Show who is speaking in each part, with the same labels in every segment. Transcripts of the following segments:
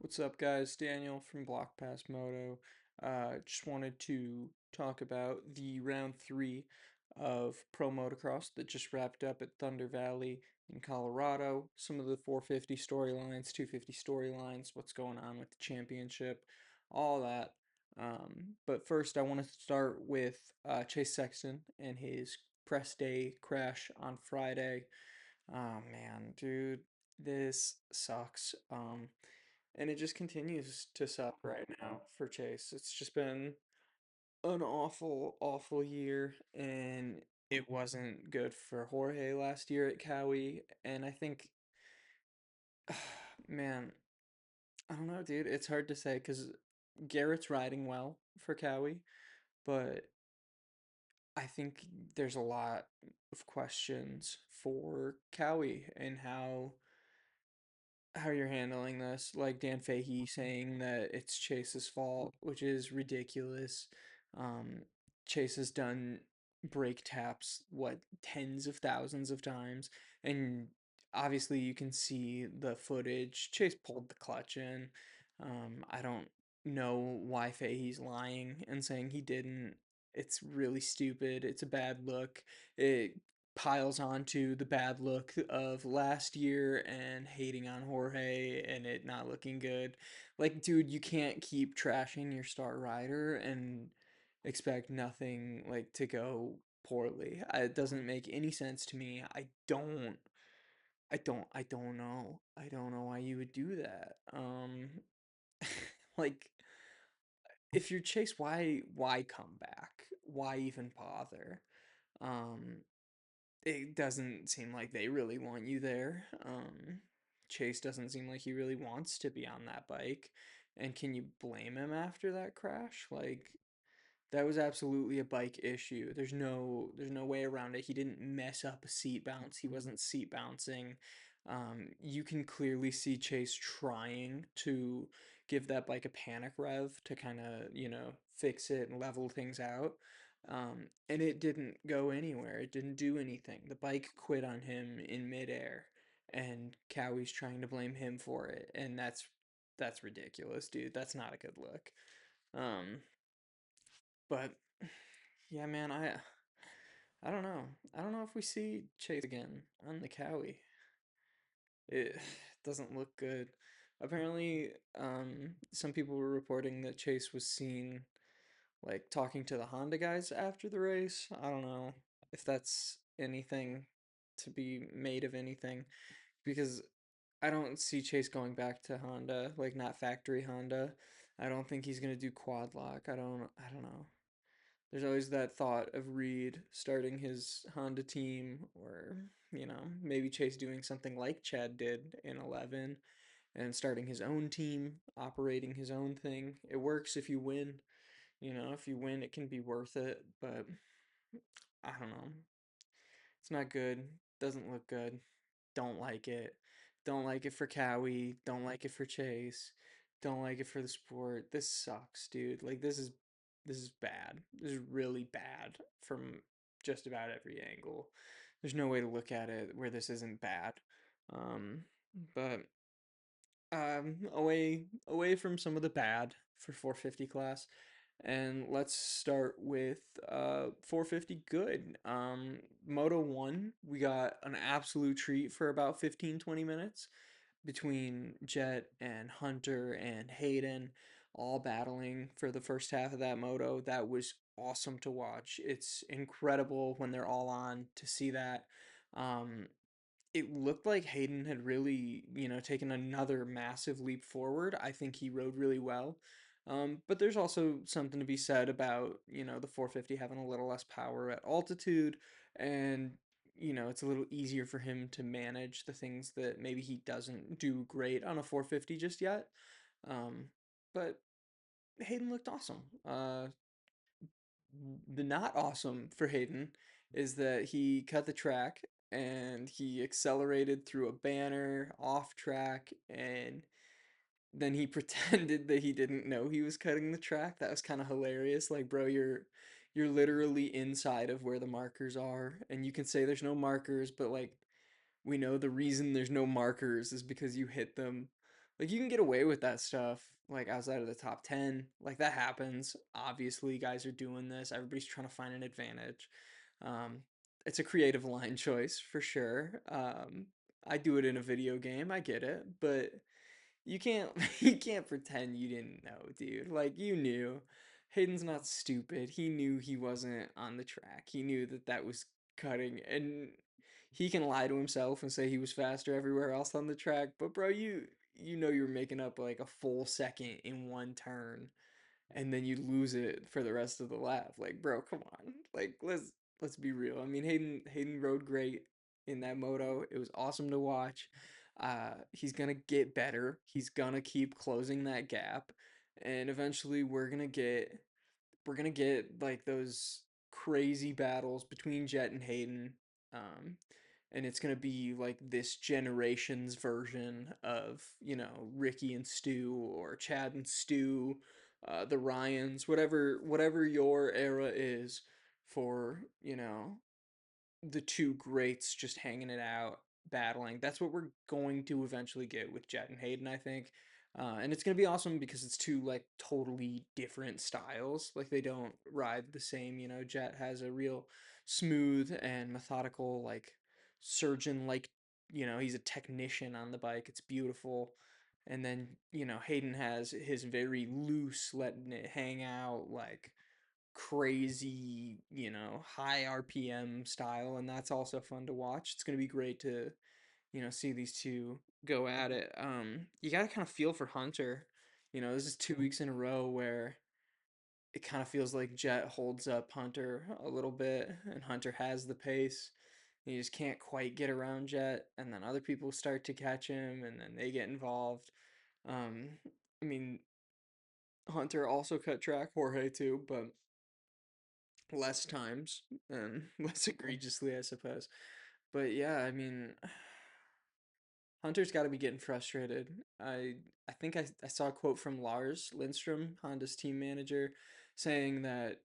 Speaker 1: What's up, guys? Daniel from Block Pass Moto. Just wanted to talk about the round three of Pro Motocross that just wrapped up at Thunder Valley in Colorado. Some of the 450 storylines, 250 storylines, what's going on with the championship, all that. But first, I want to start with Chase Sexton and his press day crash on Friday. Oh man, dude, this sucks. And it just continues to suck right now for Chase. It's just been an awful, awful year, and it wasn't good for Jorge last year at Cowie. And I think, man, I don't know, dude. It's hard to say because Garrett's riding well for Cowie, but I think there's a lot of questions for Cowie and how you're handling this. Like Dan Fahey saying that it's Chase's fault, which is ridiculous. Um, Chase has done brake taps, what, tens of thousands of times, and obviously you can see the footage. Chase pulled the clutch in. I don't know why Fahey's lying and saying he didn't. It's really stupid. It's a bad look. It piles onto the bad look of last year and hating on Jorge and it not looking good. Like, dude, you can't keep trashing your star rider and expect nothing like to go poorly. It doesn't make any sense to me. I don't know. I don't know why you would do that. Like if you're Chase, why come back? Why even bother? Um it doesn't seem like they really want you there. Chase doesn't seem like he really wants to be on that bike. And can you blame him after that crash? Like that was absolutely a bike issue. There's no way around it. He didn't mess up a seat bounce. He wasn't seat bouncing. You can clearly see Chase trying to give that bike a panic rev to kind of, fix it and level things out. And it didn't go anywhere. It didn't do anything. The bike quit on him in midair, and Cowie's trying to blame him for it, and that's ridiculous, dude. That's not a good look. Um, but yeah, man, I don't know. I don't know if we see Chase again on the Cowie. It doesn't look good. Apparently, some people were reporting that Chase was seen like talking to the Honda guys after the race. I don't know if that's anything to be made of anything because I don't see Chase going back to Honda, like not factory Honda. I don't think he's gonna do quad lock. I don't know. There's always that thought of Reed starting his Honda team, or, maybe Chase doing something like Chad did in 11 and starting his own team, operating his own thing. It works if you win. If you win, it can be worth it, but I don't know. It's not good. Doesn't look good. Don't like it. Don't like it for Cowie. Don't like it for Chase. Don't like it for the sport. This sucks, dude. Like this is bad. This is really bad from just about every angle. There's no way to look at it where this isn't bad. Um, but away from some of the bad for 450 class, and let's start with 450 good. Moto 1, we got an absolute treat for about 15-20 minutes between Jet and Hunter and Hayden all battling for the first half of that moto. That was awesome to watch. It's incredible when they're all on to see that. Um, it looked like Hayden had really, taken another massive leap forward. I think he rode really well. But there's also something to be said about, the 450 having a little less power at altitude, and, it's a little easier for him to manage the things that maybe he doesn't do great on a 450 just yet. Um, but Hayden looked awesome. The not awesome for Hayden is that he cut the track and he accelerated through a banner off track, and then he pretended that he didn't know he was cutting the track. That was kind of hilarious. Like, bro, you're literally inside of where the markers are, and you can say there's no markers, but like we know the reason there's no markers is because you hit them. Like you can get away with that stuff like outside of the top 10. Like that happens. Obviously, guys are doing this. Everybody's trying to find an advantage. Um, it's a creative line choice for sure. I do it in a video game. I get it, but you can't you can't pretend you didn't know, dude. Like you knew. Hayden's not stupid. He knew he wasn't on the track. He knew that that was cutting, and he can lie to himself and say he was faster everywhere else on the track. But bro, you know you're making up like a full second in one turn, and then you lose it for the rest of the lap. Like, bro, come on. Like, let's be real. I mean, Hayden rode great in that moto. It was awesome to watch. He's gonna get better. He's gonna keep closing that gap, and eventually we're gonna get like those crazy battles between Jet and Hayden. Um, and it's gonna be like this generation's version of Ricky and Stu or Chad and Stu, the Ryans, whatever your era is for the two greats just hanging it out, battling. That's what we're going to eventually get with Jet and Hayden, I think. And it's gonna be awesome because it's two like totally different styles. Like they don't ride the same. Jet has a real smooth and methodical, like surgeon, like he's a technician on the bike. It's beautiful. And then Hayden has his very loose, letting it hang out, like crazy, high RPM style, and that's also fun to watch. It's going to be great to, see these two go at it. You got to kind of feel for Hunter. This is 2 weeks in a row where it kind of feels like Jet holds up Hunter a little bit, and Hunter has the pace. And you just can't quite get around Jet, and then other people start to catch him, and then they get involved. Um, I mean, Hunter also cut track Jorge too, but less times and less egregiously, I suppose. But yeah, I mean, Hunter's got to be getting frustrated. I think I saw a quote from Lars Lindstrom, Honda's team manager, saying that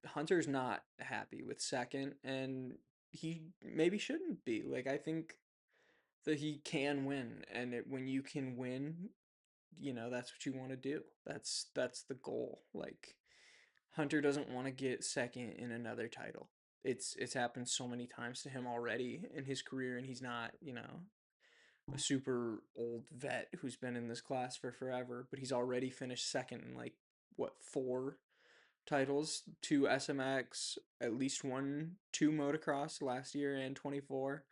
Speaker 1: Hunter's not happy with second, and he maybe shouldn't be. Like I think that he can win, and when you can win, that's what you want to do. That's the goal. Like Hunter doesn't want to get second in another title. It's happened so many times to him already in his career, and he's not, a super old vet who's been in this class for forever, but he's already finished second in like what, four titles, two SMX, at least two motocross last year and 24,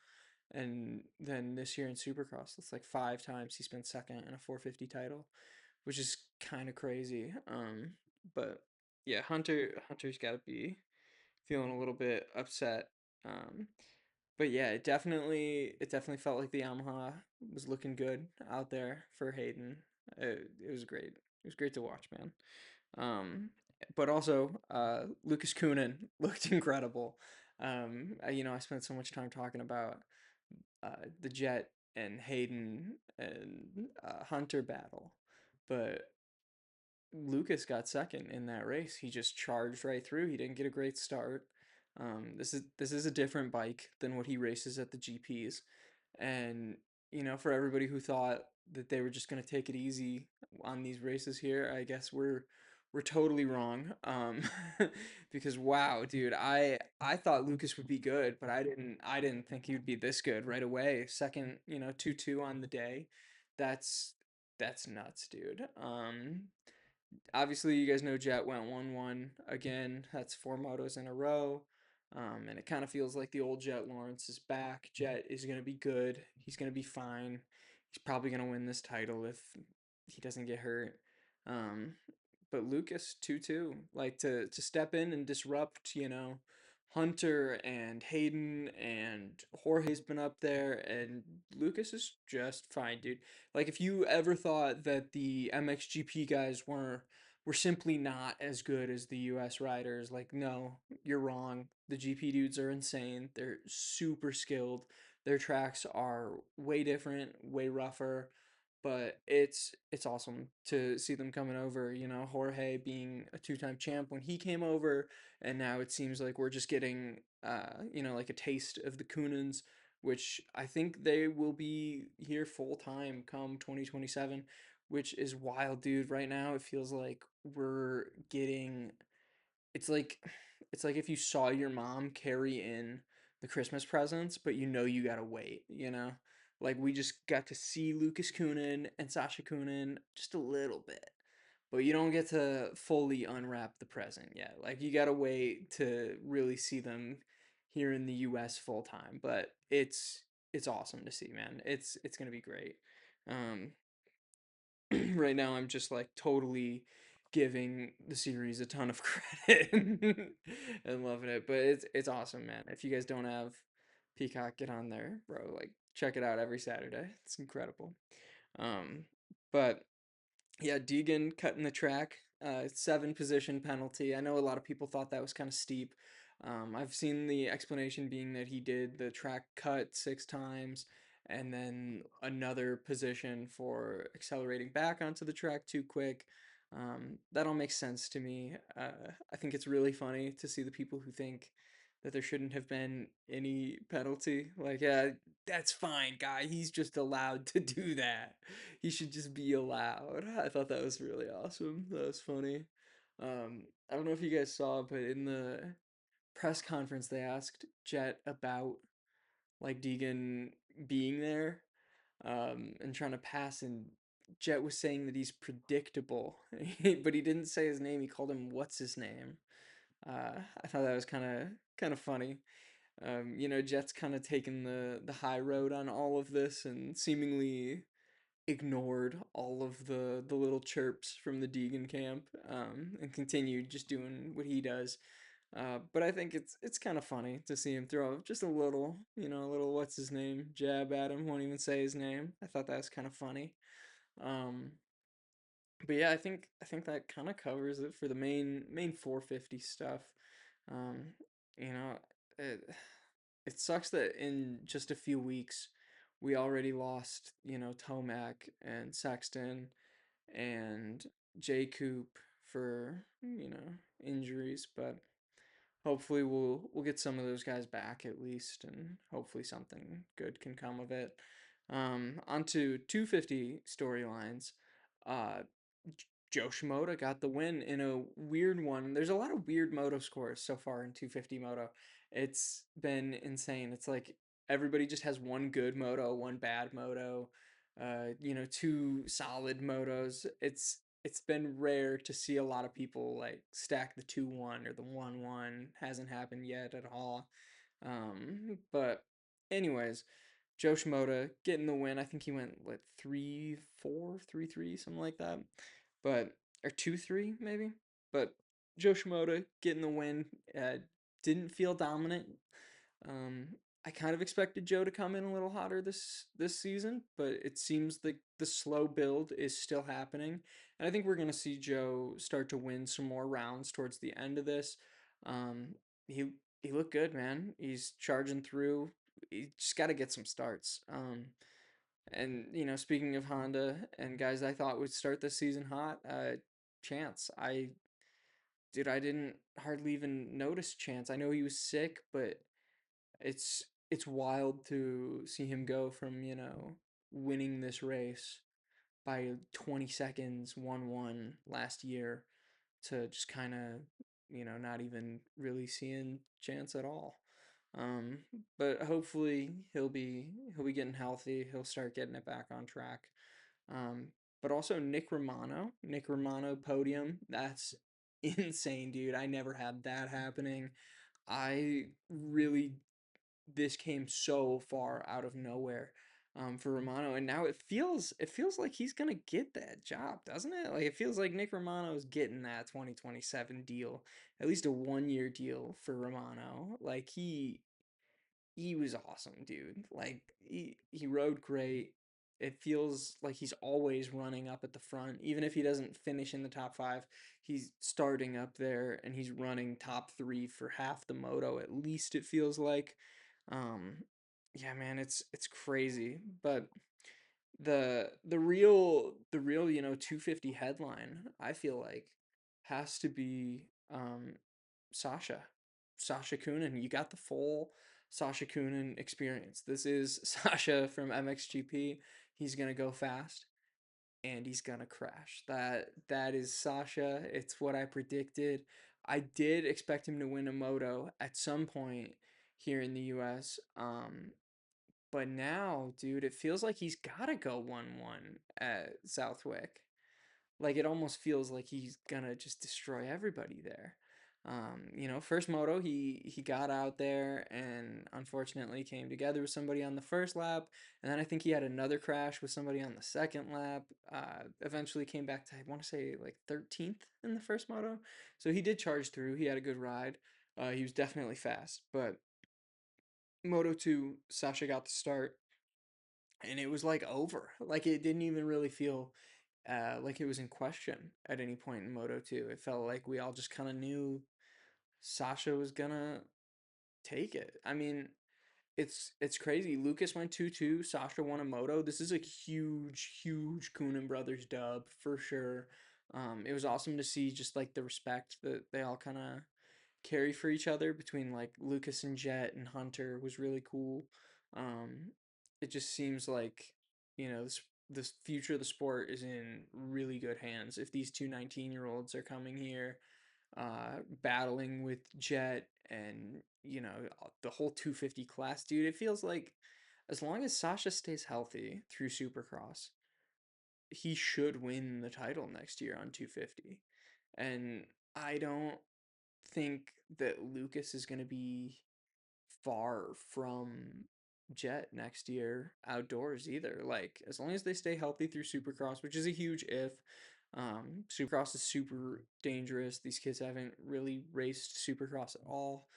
Speaker 1: and then this year in Supercross. That's like five times he spent second in a 450 title, which is kind of crazy. But yeah, Hunter's got to be feeling a little bit upset. Um, but yeah, it definitely felt like the Yamaha was looking good out there for Hayden. It was great. It was great to watch, man. Um, but also, Lucas Coenen looked incredible. I spent so much time talking about the Jet and Hayden and Hunter battle, but Lucas got second in that race. He just charged right through. He didn't get a great start. This is a different bike than what he races at the GPs, and for everybody who thought that they were just gonna take it easy on these races here, I guess we're totally wrong. Because wow, dude, I thought Lucas would be good, but I didn't think he would be this good right away. Second, 2-2 on the day. That's that's nuts, dude. Obviously, you guys know Jet went 1-1 again. That's four motos in a row. And it kind of feels like the old Jet Lawrence is back. Jet is going to be good. He's going to be fine. He's probably going to win this title if he doesn't get hurt. Um, but Lucas 2-2, like to step in and disrupt, Hunter and Hayden and Jorge's been up there, and Lucas is just fine, dude. Like if you ever thought that the MXGP guys were simply not as good as the US riders, like no, you're wrong. The GP dudes are insane. They're super skilled. Their tracks are way different, way rougher, but it's awesome to see them coming over. Jorge being a two-time champ when he came over, and now it seems like we're just getting like a taste of the Coenens which I think they will be here full time come 2027, which is wild, dude. Right now, it feels like we're getting it's like it's like if you saw your mom carry in the Christmas presents, but you know you gotta wait, you know? Like we just got to see Lucas Coenen and Sasha Coenen just a little bit. But you don't get to fully unwrap the present yet. Like you gotta wait to really see them here in the US full time. But it's awesome to see, man. It's gonna be great. Um, right now I'm just like totally giving the series a ton of credit and loving it. But it's awesome, man. If you guys don't have Peacock, get on there, bro. Like check it out every Saturday. It's incredible. Um, but yeah, Deegan cutting the track, seven position penalty. I know a lot of people thought that was kind of steep. I've seen the explanation being that he did the track cut 6 times and then another position for accelerating back onto the track too quick. That all makes sense to me. I think it's really funny to see the people who think that there shouldn't have been any penalty. Like, yeah, that's fine, guy. He's just allowed to do that. He should just be allowed. I thought that was really awesome. That was funny. I don't know if you guys saw, but in the press conference, they asked Jet about like Deegan being there, and trying to pass, and Jet was saying that he's predictable, but he didn't say his name. He called him what's his name. I thought that was kind of funny. Jet's kind of taken the high road on all of this and seemingly ignored all of the little chirps from the Deegan camp, and continued just doing what he does. But I think it's kind of funny to see him throw just a little what's his name jab at him. Won't even say his name. I thought that was kind of funny. Um, but yeah, I think that kind of covers it for the main 450 stuff. Um, you know, it it sucks that in just a few weeks we already lost, Tomac and Sexton and J Coop for, injuries, but hopefully we'll get some of those guys back at least, and hopefully something good can come of it. Onto 250 storylines. Uh, Joe Shimoda got the win in a weird one. There's a lot of weird moto scores so far in 250 moto. It's been insane. It's like everybody just has one good moto, one bad moto, two solid motos. It's been rare to see a lot of people like stack the 2-1 or the 1-1. Hasn't happened yet at all. But anyways, Joe Shimoda getting the win. I think he went what 3-4, 3-3, something like that. But or 2-3 maybe. But Joe Shimoda getting the win. Didn't feel dominant. Um, I kind of expected Joe to come in a little hotter this season, but it seems like the slow build is still happening, and I think we're gonna see Joe start to win some more rounds towards the end of this. Um, he he looked good, man. He's charging through. He just got to get some starts. And speaking of Honda and guys I thought would start this season hot, Chance. I didn't hardly even notice Chance. I know he was sick, but it's wild to see him go from, winning this race by 20 seconds 1-1 last year to just kind of, not even really seeing Chance at all. Um, but hopefully he'll be getting healthy. He'll start getting it back on track. Um, but also Nick Romano podium. That's insane, dude. I never had that happening. I really this came so far out of nowhere, for Romano, and now it feels like he's gonna get that job, doesn't it? Like it feels like Nick Romano's getting that 2027 deal, at least a 1 year deal for Romano. Like he was awesome, dude. Like he rode great. It feels like he's always running up at the front, even if he doesn't finish in the top five. He's starting up there, and he's running top three for half the moto. At least it feels like. Um, yeah, man, it's crazy. But the real 250 headline, I feel like, has to be Sasha Sasha Kunin. You got the full Sasha Coenen experience. This is Sasha from MXGP. He's gonna go fast and he's gonna crash. That is Sasha. It's what I predicted. I did expect him to win a moto at some point here in the US. But now, dude, it feels like he's gotta go 1-1 at Southwick. Like it almost feels like he's gonna just destroy everybody there. First moto he got out there and unfortunately came together with somebody on the first lap, and then I think he had another crash with somebody on the second lap. Eventually came back to I want to say like 13th in the first moto, so he did charge through. He had a good ride. He was definitely fast, but Moto 2, Sasha got the start and it was like over. Like it didn't even really feel like it was in question at any point in Moto 2. It felt like we all just kind of knew Sasha was gonna take it. I mean, it's crazy. Lucas went 2-2, Sasha won a Moto. This is a huge Coonan brothers dub for sure. It was awesome to see just like the respect that they all kind of carry for each other between like Lucas and Jet and Hunter was really cool. Um, it just seems like this future of the sport is in really good hands if these two 19-year-olds are coming here battling with Jet and the whole 250 class, dude. It feels like as long as Sasha stays healthy through Supercross, he should win the title next year on 250. And I don't think that Lucas is going to be far from Jet next year outdoors either. Like as long as they stay healthy through Supercross, which is a huge if. Supercross is super dangerous. These kids haven't really raced Supercross at all,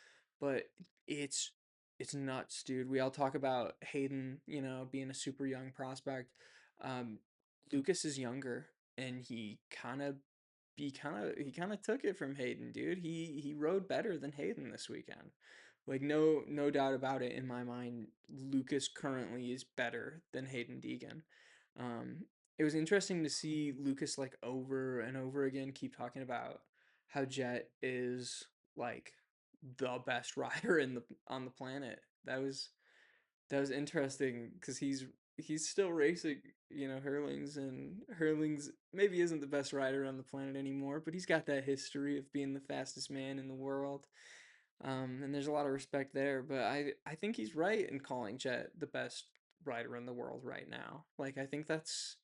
Speaker 1: but it's it's nuts, dude. We all talk about Hayden, being a super young prospect. Um, Lucas is younger, and he kind of took it from Hayden, dude. He rode better than Hayden this weekend. Like no doubt about it in my mind. Lucas currently is better than Hayden Deegan. Um, it was interesting to see Lucas like over and over again keep talking about how Jet is like the best rider in the on the planet. That was interesting because he's still racing, Hurlings, and Hurlings maybe isn't the best rider on the planet anymore, but he's got that history of being the fastest man in the world. And there's a lot of respect there, but I think he's right in calling Jet the best rider in the world right now. Like I think that's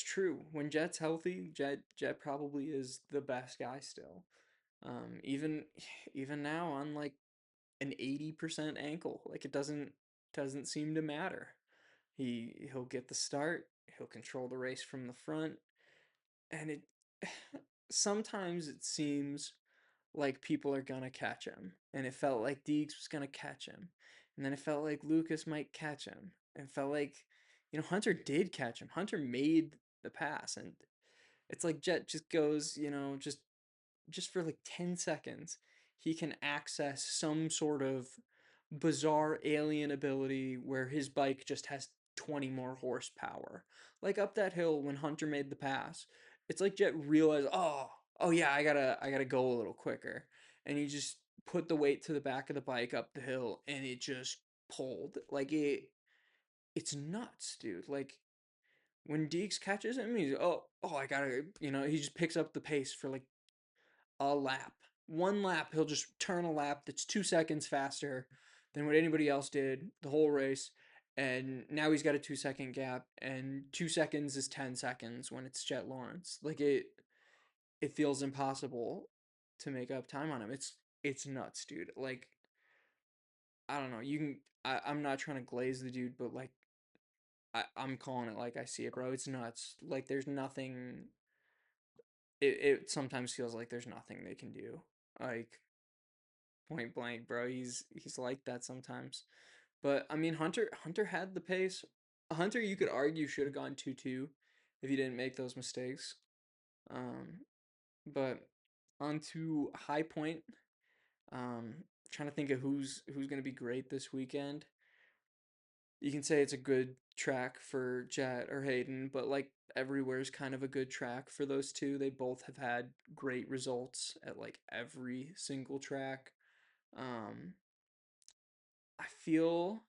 Speaker 1: true. When Jet's healthy, Jet probably is the best guy still. Even even now on like an 80% ankle, like it doesn't seem to matter. He'll get the start, he'll control the race from the front, and it sometimes it seems like people are gonna catch him. And it felt like Deeks was gonna catch him. And then it felt like Lucas might catch him. And it felt like, Hunter did catch him. Hunter made the pass. And it's like Jet just goes, just for like 10 seconds, he can access some sort of bizarre alien ability where his bike just has 20 more horsepower. Like up that hill when Hunter made the pass, it's like Jet realized, oh yeah, I gotta go a little quicker. And he just put the weight to the back of the bike up the hill and it just pulled. Like it's nuts, dude. Like when Deeks catches him, he's I gotta he just picks up the pace for like a lap. One lap, he'll just turn a lap that's 2 seconds faster than what anybody else did the whole race. And now he's got a 2 second gap, and 2 seconds is 10 seconds when it's Jet Lawrence. Like it feels impossible to make up time on him. It's nuts, dude. Like I don't know. I'm not trying to glaze the dude, but like I'm calling it like I see it, bro. It's nuts. Like there's nothing. It sometimes feels like there's nothing they can do. Like point blank, bro. He's like that sometimes. But I mean, Hunter had the pace. Hunter, you could argue should have gone 2-2 if he didn't make those mistakes. Um, but on to High Point. Trying to think of who's gonna be great this weekend. You can say it's a good track for Jet or Hayden, but like everywhere is kind of a good track for those two. They both have had great results at like every single track. Um, I feel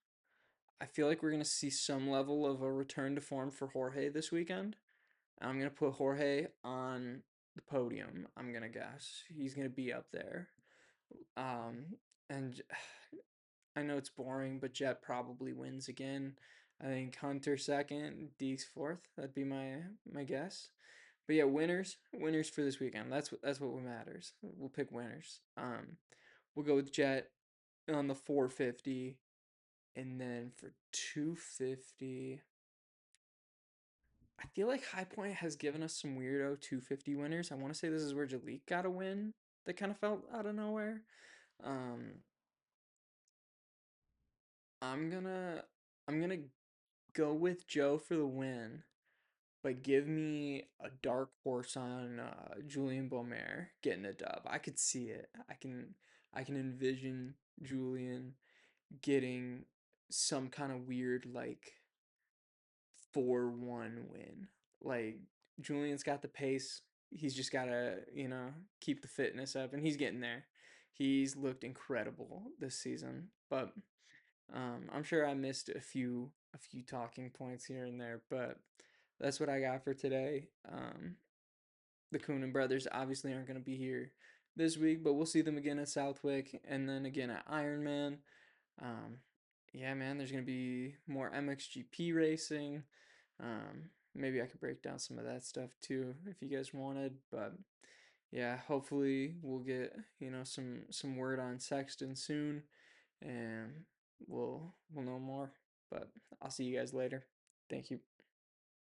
Speaker 1: I feel like we're gonna see some level of a return to form for Jorge this weekend. I'm gonna put Jorge on the podium. I'm gonna guess he's gonna be up there. Um, and I know it's boring, but Jet probably wins again. I think Hunter second, Deeks fourth. That'd be my guess. But yeah, winners for this weekend. That's what matters. We'll pick winners. We'll go with Jet on the 450, and then for 250. I feel like High Point has given us some weirdo 250 winners. I want to say this is where Jalik got a win that kind of felt out of nowhere. Um, I'm gonna I'm gonna go with Joe for the win, but give me a dark horse on Julian Beaumer getting a dub. I could see it. I can envision Julian getting some kind of weird like 4-1 win. Like Julian's got the pace. He's just got to, keep the fitness up and he's getting there. He's looked incredible this season, but I'm sure I missed a few talking points here and there, but that's what I got for today. The Coenen brothers obviously aren't going to be here this week, but we'll see them again at Southwick and then again at Ironman. Um, yeah, man, there's going to be more MXGP racing. Maybe I could break down some of that stuff too if you guys wanted, but yeah, hopefully we'll get, some word on Sexton soon and we'll know more. But I'll see you guys later. Thank you.